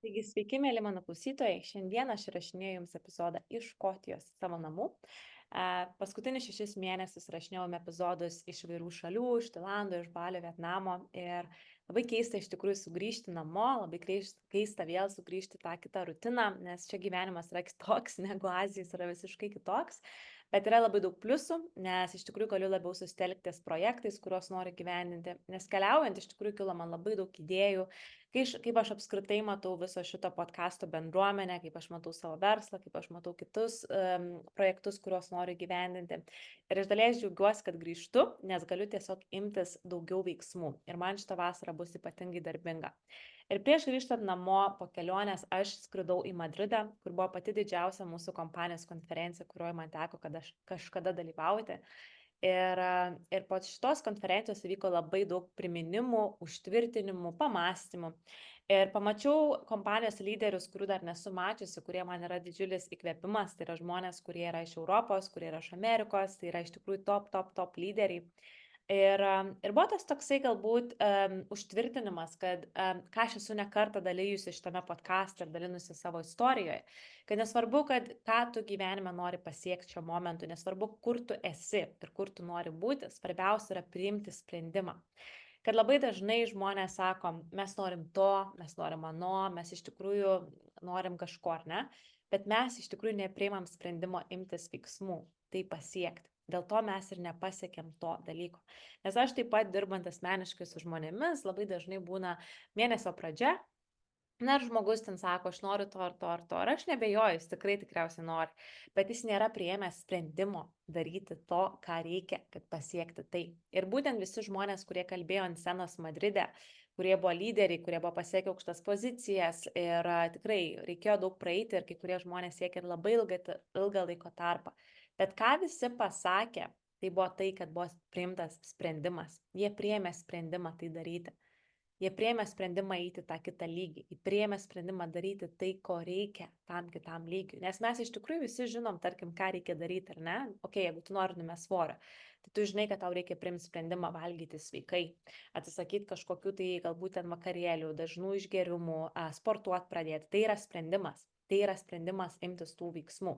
Taigi, sveiki, mėly mano klausytojai. Šiandien aš įrašinėju Jums epizodą iš Škotijos savo namų. Paskutinius 6 mėnesius rašinėjome epizodus iš įvairių šalių, iš Tailando, iš Balio, Vietnamo. Ir labai keista iš tikrųjų sugrįžti namo, labai keista vėl sugrįžti tą kitą rutiną, nes čia gyvenimas yra kitoks negu Azijos, yra visiškai kitoks. Bet yra labai daug pliusų, nes iš tikrųjų galiu labiau susitelkti ties projektais, kuriuos noriu gyvendinti. Nes keliaujant iš tikrųjų kilo man labai daug idėjų, kaip aš apskritai matau viso šito podcasto bendruomenę, kaip aš matau savo verslą, kaip aš matau kitus projektus, kuriuos noriu gyvendinti. Ir iš dalies džiaugiuosi, kad grįžtu, nes galiu tiesiog imtis daugiau veiksmų. Ir man šitą vasarą bus ypatingai darbinga. Ir prieš grįžtant namo po kelionės aš skridau į Madridą, kur buvo pati didžiausia mūsų kompanijos konferencija, kurioje man teko kažkada dalyvauti. Ir po šitos konferencijos įvyko labai daug priminimų, užtvirtinimų, pamastymų. Ir pamačiau kompanijos lyderius, kurių dar nesu mačiusi, kurie man yra didžiulis įkvėpimas. Tai yra žmonės, kurie yra iš Europos, kurie yra iš Amerikos, tai yra iš tikrųjų top lyderiai. Ir buvo tas toksai galbūt užtvirtinimas, kad ką aš esu ne kartą dalyjusi šitame podcaste ir dalinusi savo istorijoje, kad nesvarbu, kad ką tu gyvenime nori pasiekti šiuo momentu, nesvarbu, kur tu esi ir kur tu nori būti, svarbiausia yra priimti sprendimą. Kad labai dažnai žmonės sako, mes norim to, mes norim ano, mes iš tikrųjų norim kažko, ar ne? Bet mes iš tikrųjų nepriimam sprendimo imtis veiksmų, tai pasiekti. Dėl to mes ir nepasiekėm to dalyko. Nes aš taip pat dirbant asmeniškai su žmonėmis, labai dažnai būna mėnesio pradžia, na ir žmogus ten sako, aš noriu to ar to ar to. Ir aš nebejoju, jis tikriausiai nori, bet jis nėra priėmęs sprendimo daryti to, ką reikia, kad pasiekti tai. Ir būtent visi žmonės, kurie kalbėjo ant scenos Madride, kurie buvo lyderiai, kurie buvo pasiekę aukštas pozicijas ir tikrai reikėjo daug praeiti ir kai kurie žmonės siekia ir labai ilgą laiko tarpą. Bet ką visi pasakė, tai buvo tai, kad buvo priimtas sprendimas. Jie priėmė sprendimą tai daryti. Jie priėmė sprendimą eiti tą kitą lygį. Jie priėmė sprendimą daryti tai, ko reikia tam kitam lygiui. Nes mes iš tikrųjų visi žinom, tarkim, ką reikia daryti, ar ne? Ok, jeigu tu nori numesti svorio, tai tu žinai, kad tau reikia priimti sprendimą valgyti sveikai, atsisakyti kažkokių tai galbūt ten vakarėlių, dažnų išgerimų, sportuoti pradėti. Tai yra sprendimas. Tai yra sprendimas imtis tų veiksmų.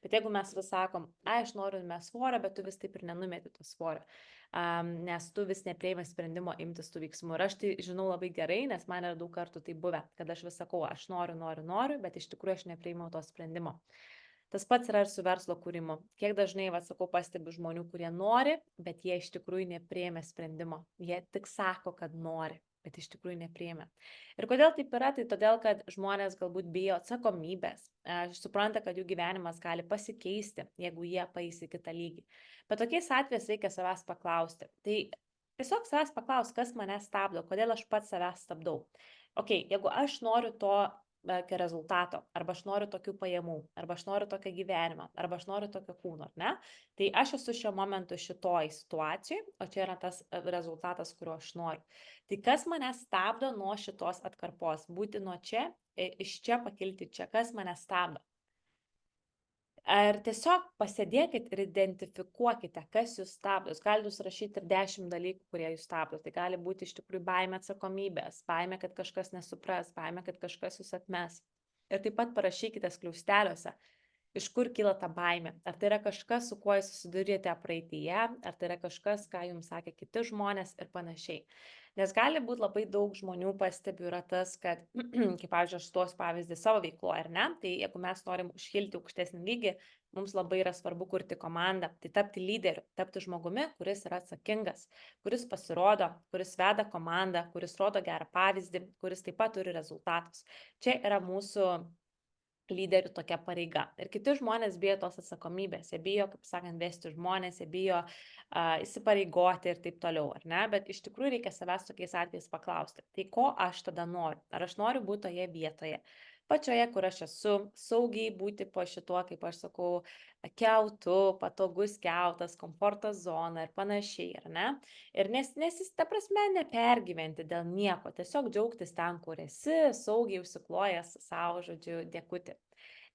Bet jeigu mes vis sakom, aš noriu numesti svorio, bet tu vis taip ir nenumeti to svorio, nes tu vis nepriėmė sprendimo imtis tų veiksmų. Ir aš tai žinau labai gerai, nes man yra daug kartų tai buvę, kad aš vis sakau, aš noriu, bet iš tikrųjų aš nepriėmiau to sprendimo. Tas pats yra ir su verslo kūrimu. Kiek dažnai, sakau, pastebiu žmonių, kurie nori, bet jie iš tikrųjų nepriėmė sprendimo. Jie tik sako, kad nori, bet iš tikrųjų nepriėmė. Ir kodėl taip yra? Tai todėl, kad žmonės galbūt bijo atsakomybės. Supranta, kad jų gyvenimas gali pasikeisti, jeigu jie paeis į kitą lygį. Bet tokiais atvejais reikia savęs paklausti. Tai tiesiog savęs paklausti, kas mane stabdo, kodėl aš pats savęs stabdau. Ok, jeigu aš noriu to rezultato, arba aš noriu tokių pajamų, arba aš noriu tokio gyvenimo, arba aš noriu tokio kūno, ne? Tai aš esu šiuo momentu šitoj situacijai, o čia yra tas rezultatas, kurio aš noriu. Tai kas mane stabdo nuo šitos atkarpos, būti nuo čia, iš čia pakilti čia, kas mane stabdo? Ar tiesiog pasėdėkit ir identifikuokite, kas jūs stabdo. Jūs galite užrašyti ir 10 dalykų, kurie jūs stabdo. Tai gali būti iš tikrųjų baimė atsakomybės, baimė, kad kažkas nesupras, baimė, kad kažkas jūs atmes. Ir taip pat parašykite skliausteliuose, iš kur kyla ta baimė. Ar tai yra kažkas, su kuo jūs susidurėte praeityje, ar tai yra kažkas, ką jums sakė kiti žmonės ir panašiai. Nes gali būti labai daug žmonių, pastebiu, yra tas, kad, kaip pavyzdžiui, aš tuos pavyzdį savo veikloje, ar ne, tai jeigu mes norim užkilti aukštesnį lygį, mums labai yra svarbu kurti komandą, tai tapti lyderiu, tapti žmogumi, kuris yra atsakingas, kuris pasirodo, kuris veda komandą, kuris rodo gerą pavyzdį, kuris taip pat turi rezultatus. Čia yra mūsų lyderių tokia pareiga. Ir kiti žmonės bijo tos atsakomybės, jie bijo, kaip sakant, vesti žmonės, jie bijo įsipareigoti ir taip toliau, ar ne? Bet iš tikrųjų reikia savęs tokiais atvejais paklausti, tai ko aš tada noriu? Ar aš noriu būti toje vietoje, pačioje, kur aš esu, saugiai būti po šituo, kaip aš sakau, keltu, patogus keltas, komforto zona ir panašiai, ar ne? Ir ta prasme, nepergyventi dėl nieko, tiesiog džiaugtis ten, kur esi, saugiai užsiklojęs savo, žodžiu, dėkutį.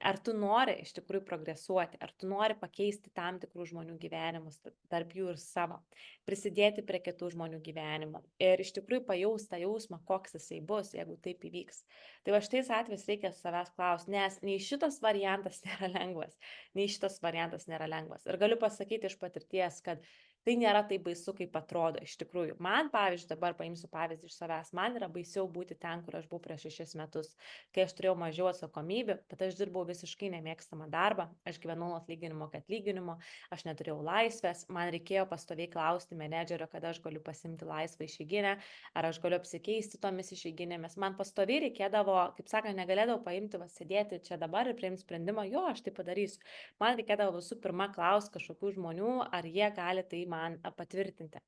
ar tu nori iš tikrųjų progresuoti, ar tu nori pakeisti tam tikrų žmonių gyvenimus, tarp jų ir savo, prisidėti prie kitų žmonių gyvenimo ir iš tikrųjų pajaust tą jausmą, koks jisai bus, jeigu taip įvyks. Tai va šitais atvejais reikia savęs klausti, nes nei šitas variantas nėra lengvas, nei šitas variantas nėra lengvas. Ir galiu pasakyti iš patirties, kad tai nėra taip baisu, kaip atrodo iš tikrųjų. Man, pavyzdžiui, dabar paimsiu pavyzdį iš savęs, man yra baisiau būti ten, kur aš buvau prieš 6 metus, kai aš turėjau mažiau atsakomybių, bet aš dirbau visiškai nemėgstamą darbą, aš gyvenau atlyginimo, kad atlyginimo, aš neturėjau laisvės, man reikėjo pastoviai klausti menedžerio, kada aš galiu pasimti laisvą išeiginę, ar aš galiu apsikeisti tomis išeiginėmis. Man pastoviai reikėdavo, kaip sakant, negalėdavau paimti, sėdėti čia dabar ir priimti sprendimą, jo, aš tai padarysiu. Man reikėdavo visų pirma klausti kažkokių žmonių, ar jie gali tai man patvirtinti.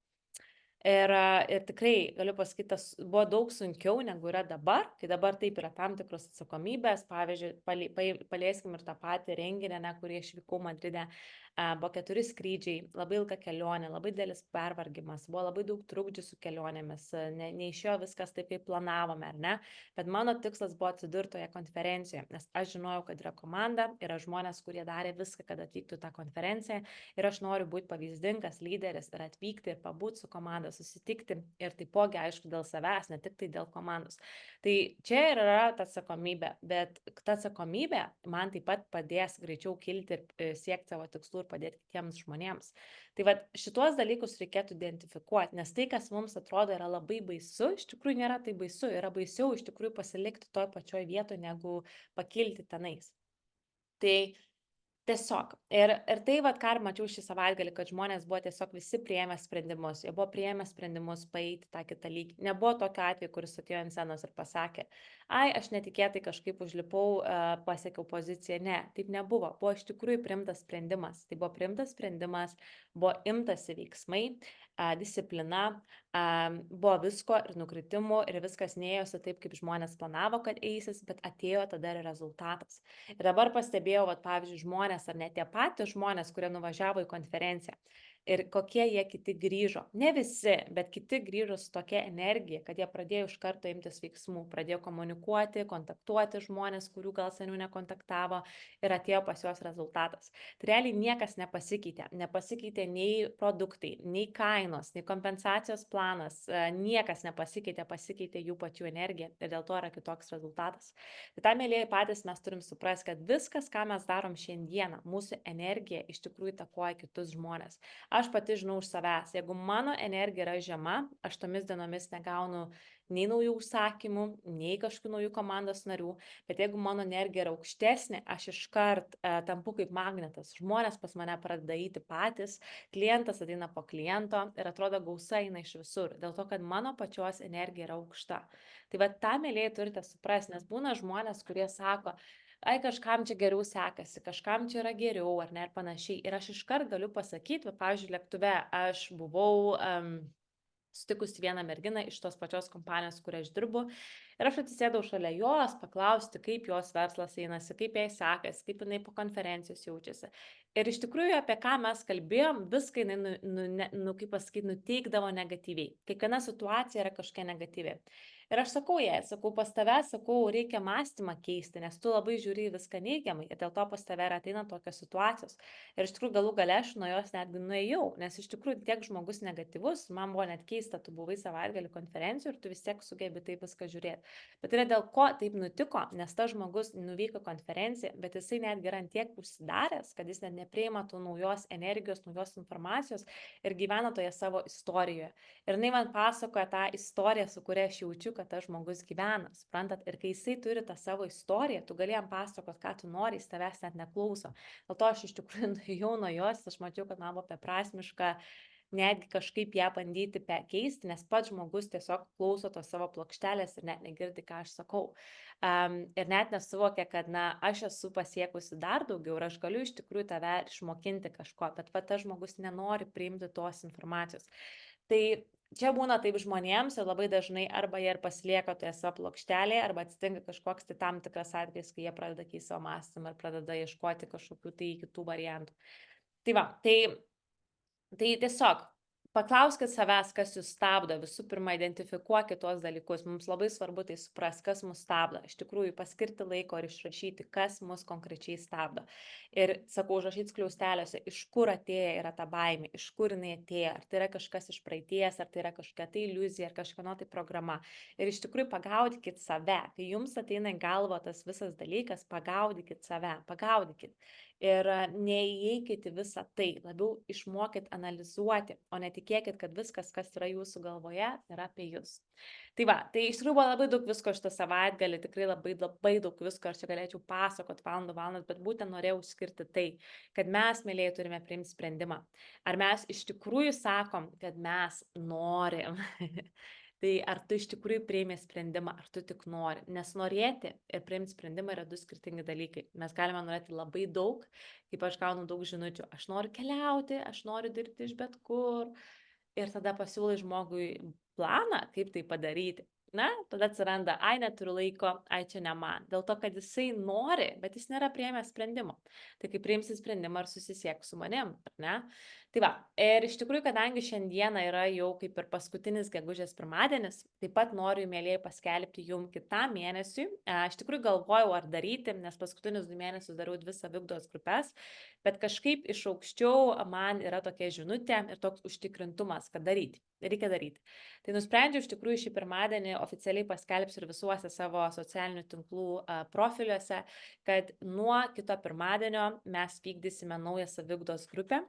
Ir tikrai galiu pasakyti, tas buvo daug sunkiau negu yra dabar, kai dabar taip yra tam tikros atsakomybės. Pavyzdžiui, palieskim ir tą patį renginį, kurį išvykau Madride. Buvo 4 skrydžiai, labai ilga kelionė, labai didelis pervargimas, buvo labai daug trukdžių su kelionėmis, neišėjo viskas taip, kaip planavome, ar ne? Bet mano tikslas buvo atsidurti toje konferencijoje, nes aš žinojau, kad yra komanda, yra žmonės, kurie darė viską, kad atvyktų tą konferenciją ir aš noriu būti pavyzdingas lyderis ir atvykti ir pabūti su komanda, susitikti ir taipogi, aišku, dėl savęs, ne tik tai dėl komandos. Tai čia ir yra ta atsakomybė, bet ta atsakomybė man taip pat padės greičiau kilti ir siekti savo tikslų ir padėti kitiems žmonėms. Tai va šituos dalykus reikėtų identifikuoti, nes tai, kas mums atrodo yra labai baisu, iš tikrųjų nėra tai baisu, yra baisiau iš tikrųjų pasilikti toj pačioj vietoje, negu pakilti tenais. Tai tiesiog. Ir tai, ką mačiau šį savaitgalį, kad žmonės buvo tiesiog visi priėmę sprendimus. Jie buvo priėmę sprendimus paeiti tą kitą lygį. Nebuvo tokio atveju, kuris atėjo ant scenos ir pasakė, ai, aš netikėtai kažkaip užlipau, pasiekiau poziciją. Ne, taip nebuvo. Buvo iš tikrųjų priimtas sprendimas. Tai buvo priimtas sprendimas, buvo imtasi veiksmai, disciplina, buvo visko ir nukritimų ir viskas neėjosi taip, kaip žmonės planavo, kad eisis, bet atėjo tada ir rezultatas. Ir dabar pastebėjau, pavyzdžiui, žmonės ar net tie patys žmonės, kurie nuvažiavo į konferenciją ir kokie jie kiti grįžo. Ne visi, bet kiti grįžo su tokia energija, kad jie pradėjo iš karto imtis veiksmų, pradėjo komunikuoti, kontaktuoti žmonės, kurių gal seniau nekontaktavo ir atėjo pas juos rezultatas. Tai realiai niekas nepasikeitė. Nepasikeitė nei produktai, nei kainos, nei kompensacijos planas, niekas nepasikeitė, pasikeitė jų pačių energija ir dėl to yra kitoks rezultatas. Tai tam, mėlyjeji, patys mes turim suprasti, kad viskas, ką mes darom šiandieną, mūsų energija iš tikrųjų įtakoja kitus žmonės. Aš pati žinau už savęs, jeigu mano energija yra žema, aš tomis dienomis negaunu nei naujų užsakymų, nei kažkokių naujų komandos narių, bet jeigu mano energija yra aukštesnė, aš iškart tampu kaip magnetas. Žmonės pas mane pradeda eiti patys, klientas ateina po kliento ir atrodo gausa eina iš visur, dėl to, kad mano pačios energija yra aukšta. Tai va tą, mėlyjeji, turite suprasti, nes būna žmonės, kurie sako, ai, kažkam čia geriau sekasi, kažkam čia yra geriau, ar ne, ir panašiai. Ir aš iškart galiu pasakyti, pavyzdžiui, lėktuve aš buvau sutikusi vieną merginą iš tos pačios kompanijos, kur aš dirbu, ir aš atsisėdau šalia jos, paklausti, kaip jos verslas einasi, kaip jai sekasi, kaip jinai po konferencijos jaučiasi. Ir iš tikrųjų, apie ką mes kalbėjom, viską jinai, kaip pasakyti, nuteikdavo negatyviai. Kiekviena situacija yra kažkokia negatyvi. Ir aš sakau jai, sakau, pas tave, sakau, reikia mąstymą keisti, nes tu labai žiūri viską neigiamai ir dėl to pas tave ateina tokios situacijos. Ir iš tikrųjų galų gale aš nuo jos netgi nuėjau, nes iš tikrųjų tiek žmogus negatyvus, man buvo net keista, tu buvai savaitgalį konferencijų ir tu vis tiek sugebi taip viską žiūrėti. Bet yra dėl ko taip nutiko, nes tas žmogus nuvyko konferenciją, bet jisai netgi yra tiek užsidaręs, kad jis net nepriima tų naujos energijos, naujos informacijos ir gyvena toje savo istorijoje. Ir jinai man pasakoja tą istoriją, su kuria aš jaučiu, kad tas žmogus gyvena, suprantat, ir kai jisai turi tą savo istoriją, tu gali jam pasakot, ką tu nori, jis tavęs net neklauso. Dėl to aš iš tikrųjų nuėjau nuo jos, aš mačiau, kad man buvo beprasmiška netgi kažkaip ją bandyti keisti, nes pats žmogus tiesiog klauso tos savo plokštelės ir net negirdi, ką aš sakau. Ir net nesuvokia, kad, aš esu pasiekusi dar daugiau ir aš galiu iš tikrųjų tave išmokinti kažko, bet tas žmogus nenori priimti tos informacijos. Tai čia būna taip žmonėms ir labai dažnai arba jie ir pasilieka toje savo plokštelėje, arba atsitinka kažkoks tai tam tikras atvejis, kai jie pradeda keisti savo mąstymą ir pradeda ieškoti kažkokių tai kitų variantų. Tai va, tai tiesiog Paklauskit savęs, kas jūs stabdo. Visų pirma, identifikuokit tuos dalykus. Mums labai svarbu tai suprast, kas mus stabdo. Iš tikrųjų, paskirti laiko ir išrašyti, kas mus konkrečiai stabdo. Ir sakau, užrašyti skliausteliuose, iš kur atėję yra ta baimė, iš kur jinai atėję. Ar tai yra kažkas iš praeities, ar tai yra kažkokia tai iliuzija, ar kažkieno tai programa. Ir iš tikrųjų pagaudykit save. Kai jums ateina į galvą tas visas dalykas, pagaudykit save, pagaudykit. Ir neįeikit į visą tai, labiau išmokit analizuoti, o netikėkit, kad viskas, kas yra jūsų galvoje, yra apie jūs. Tai va, tai iš tikrųjų buvo labai daug visko šitą savaitgalį, tikrai labai daug visko, aš čia galėčiau pasakot valandas, bet būtent norėjau skirti tai, kad mes, mėlyje, turime priimti sprendimą. Ar mes iš tikrųjų sakom, kad mes norim? Tai ar tu iš tikrųjų priimi sprendimą, ar tu tik nori? Nes norėti ir priimti sprendimą yra du skirtingi dalykai. Mes galime norėti labai daug, kaip aš gaunu daug žinučių. Aš noriu keliauti, aš noriu dirbti iš bet kur. Ir tada pasiūlai žmogui planą, kaip tai padaryti. Na, tada atsiranda, ai neturiu laiko, ai čia ne man. Dėl to, kad jisai nori, bet jis nėra priėmęs sprendimo. Tai kai priimsi sprendimą, ar susisiek su manim, ar ne? Tai va, ir iš tikrųjų, kadangi šiandieną yra jau kaip ir paskutinis gegužės pirmadienis, taip pat noriu, mėlyje, paskelbti jum kitam mėnesiui. Aš tikrųjų galvojau, ar daryti, nes paskutinius 2 mėnesius dariau 2 saviugdos grupės, bet kažkaip iš aukščiau man yra tokia žinutė ir toks užtikrintumas, kad daryti. Reikia daryti. Tai nusprendžiau iš tikrųjų šį pirmadienį oficialiai paskelbsiu ir visuose savo socialinių tinklų profiliuose, kad nuo kito pirmadienio mes vykdysime naują saviugdos grupę,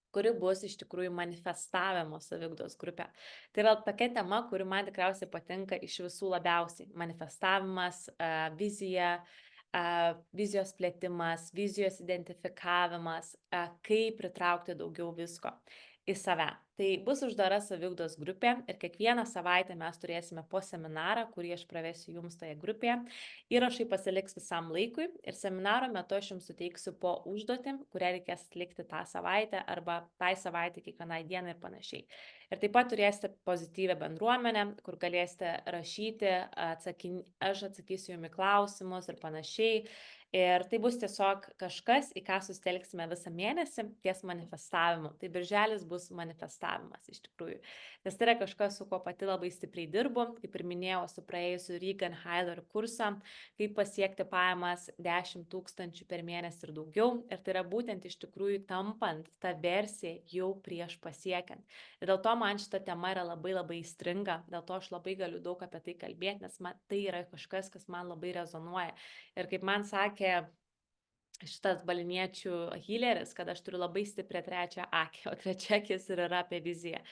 kuri bus iš tikrųjų manifestavimo saviugdos grupė. Tai yra tokia tema, kuri man tikriausiai patinka iš visų labiausiai. Manifestavimas, vizija, vizijos plėtimas, vizijos identifikavimas, kaip pritraukti daugiau visko į save. Tai bus uždara saviugdos grupė ir kiekvieną savaitę mes turėsime po seminarą, kurį aš pravesiu jums toje grupėje. Įrašai pasiliks visam laikui ir seminaro metu aš jums suteiksiu po užduotį, kurią reikės atlikti tą savaitę arba tai savaitę kiekvienai dienai ir panašiai. Ir taip pat turėsite pozityvę bendruomenę, kur galėsite rašyti, aš atsakysiu jums į klausimus ir panašiai. Ir tai bus tiesiog kažkas, į ką sustelksime visą mėnesį ties manifestavimu. Tai birželis bus manifestavimas iš tikrųjų. Nes tai yra kažkas, su kuo pati labai stipriai dirbu, kaip ir minėjau, su praėjusiu Regan Heiler kursą, kaip pasiekti pajamas 10 000 per mėnesį ir daugiau. Ir tai yra būtent iš tikrųjų tampant tą versiją jau prieš pasiekiant. Ir dėl to man šita tema yra labai labai įstringa, dėl to aš labai galiu daug apie tai kalbėti, nes tai yra kažkas, kas man labai rezonuoja. Ir kaip man sakė šitas baliniečių healeris, kad aš turiu labai stiprią trečią akį, o trečia akis ir yra apie viziją.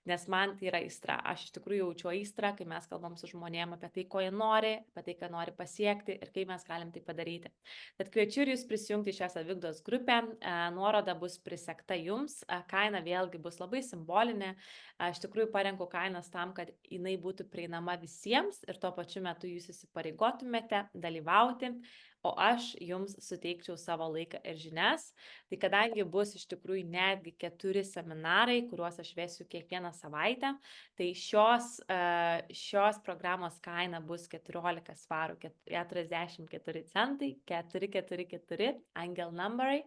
Nes man tai yra aistra. Aš iš tikrųjų jaučiu aistrą, kai mes kalbam su žmonėm apie tai, ko jie nori, apie tai, ką nori pasiekti ir kaip mes galim tai padaryti. Tad kviečiu ir jūs prisijungti į šią saviugdos grupę. Nuoroda bus prisekta jums. Kaina vėlgi bus labai simbolinė. Iš tikrųjų parenku kainas tam, kad jinai būtų prieinama visiems ir tuo pačiu metu jūs įsipareigotumėte dalyvauti, o aš jums suteikčiau savo laiką ir žinias. Tai kadangi bus iš tikrųjų netgi 4 seminarai, kuriuos aš vesiu kiekvieną savaitę, tai šios programos kaina bus 14 svarų 44 centai, 444 angel numberai.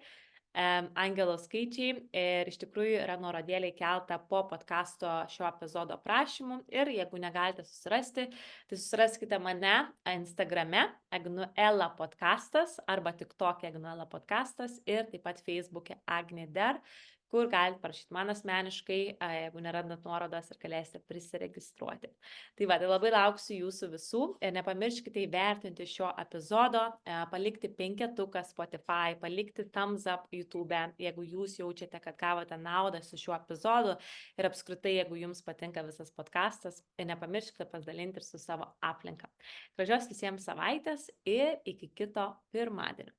Angelo skaičiai ir iš tikrųjų yra nuorodėlė įkelta po podcasto šio epizodo aprašymu ir jeigu negalite susirasti, tai susiraskite mane Instagrame Agnuela podcastas arba TikTok'e Agnuela podcastas ir taip pat Facebook'e Agnė Der, kur galite parašyti man asmeniškai, jeigu nerandat nuorodos ir galėsite prisiregistruoti. Tai va, tai labai lauksiu jūsų visų ir nepamirškite įvertinti šio epizodo, palikti 5 Spotify, palikti thumbs up YouTube, jeigu jūs jaučiate, kad gavote naudą su šiuo epizodu ir apskritai, jeigu jums patinka visas podcastas, ir nepamirškite pasidalinti ir su savo aplinka. Gražios visiems savaitės ir iki kito pirmadienio.